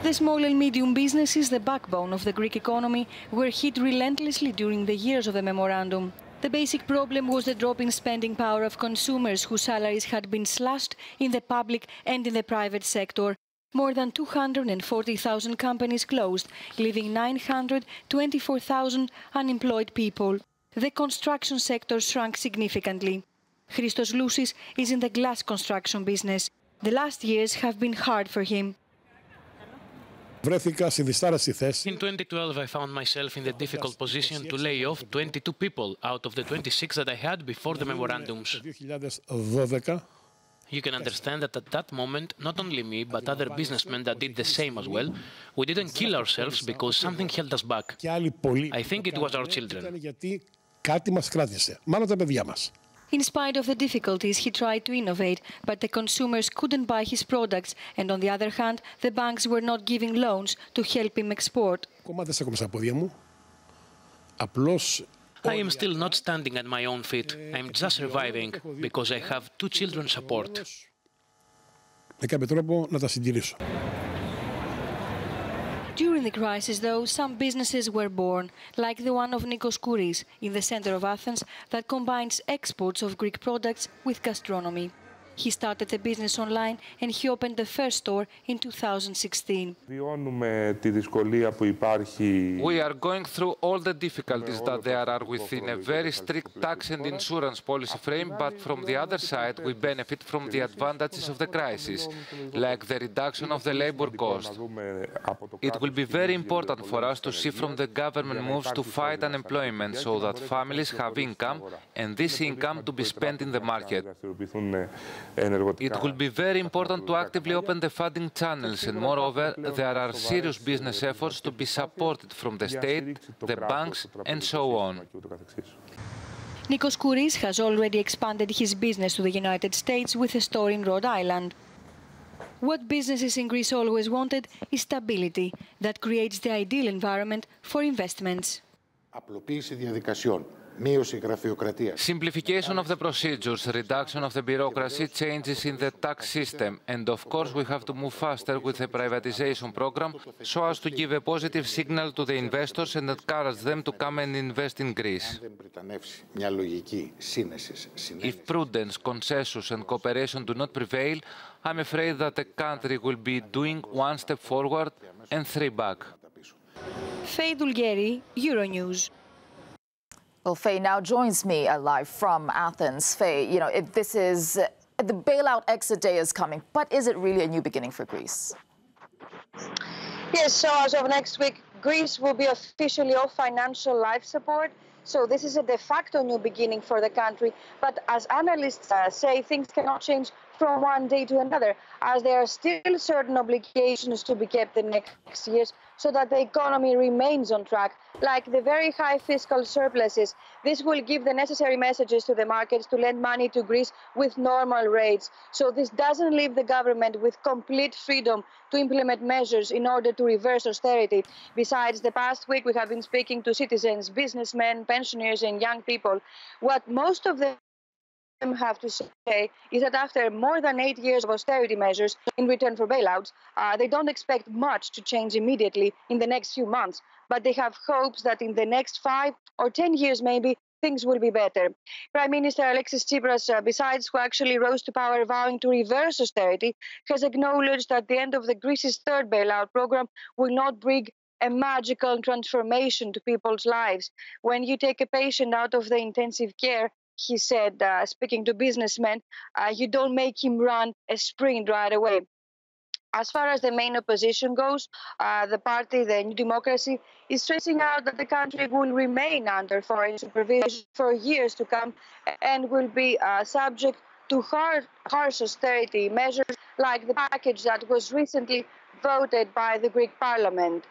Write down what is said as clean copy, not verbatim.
The small and medium businesses, the backbone of the Greek economy, were hit relentlessly during the years of the memorandum. The basic problem was the drop in spending power of consumers whose salaries had been slashed in the public and in the private sector. More than 240,000 companies closed, leaving 924,000 unemployed people. The construction sector shrunk significantly. Christos Lousis is in the glass construction business. The last years have been hard for him. In 2012, I found myself in the difficult position to lay off 22 people out of the 26 that I had before the memorandums. You can understand that at that moment, not only me, but other businessmen that did the same as well, we didn't kill ourselves because something held us back. I think it was our children. In spite of the difficulties, he tried to innovate, but the consumers couldn't buy his products, and on the other hand, the banks were not giving loans to help him export. I am still not standing on my own feet. I am just surviving because I have 2 children support. During the crisis, though, some businesses were born, like the one of Nikos Kouris, in the center of Athens, that combines exports of Greek products with gastronomy. He started the business online and he opened the first store in 2016. We are going through all the difficulties that there are within a very strict tax and insurance policy frame, but from the other side, we benefit from the advantages of the crisis, like the reduction of the labor cost. It will be very important for us to see from the government moves to fight unemployment so that families have income and this income to be spent in the market. It will be very important to actively open the funding channels, and moreover, there are serious business efforts to be supported from the state, the banks, and so on. Nikos Kouris has already expanded his business to the United States with a store in Rhode Island. What businesses in Greece always wanted is stability that creates the ideal environment for investments. Simplification of the procedures, reduction of the bureaucracy, changes in the tax system, and of course we have to move faster with the privatization program so as to give a positive signal to the investors and encourage them to come and invest in Greece. If prudence, consensus and cooperation do not prevail, I'm afraid that the country will be doing 1 step forward and 3 back. Faye Dulgheri, Euronews. Well, Faye now joins me live from Athens. Faye, if this is the bailout exit day is coming, but is it really a new beginning for Greece? Yes, so as of next week, Greece will be officially off financial life support. So this is a de facto new beginning for the country. But as analysts say, things cannot change from one day to another, as there are still certain obligations to be kept the next years so that the economy remains on track, like the very high fiscal surpluses. This will give the necessary messages to the markets to lend money to Greece with normal rates. So this doesn't leave the government with complete freedom to implement measures in order to reverse austerity. Besides, the past week we have been speaking to citizens, businessmen, pensioners and young people. What most of them have to say is that after more than 8 years of austerity measures in return for bailouts, they don't expect much to change immediately in the next few months, but they have hopes that in the next 5 or 10 years maybe things will be better. Prime Minister Alexis Tsipras, besides, who actually rose to power vowing to reverse austerity, has acknowledged that the end of the Greece's third bailout program will not bring a magical transformation to people's lives. When you take a patient out of the intensive care, he said, speaking to businessmen, you don't make him run a sprint right away. As far as the main opposition goes, the party, the New Democracy, is stressing out that the country will remain under foreign supervision for years to come and will be subject to harsh austerity measures like the package that was recently voted by the Greek Parliament.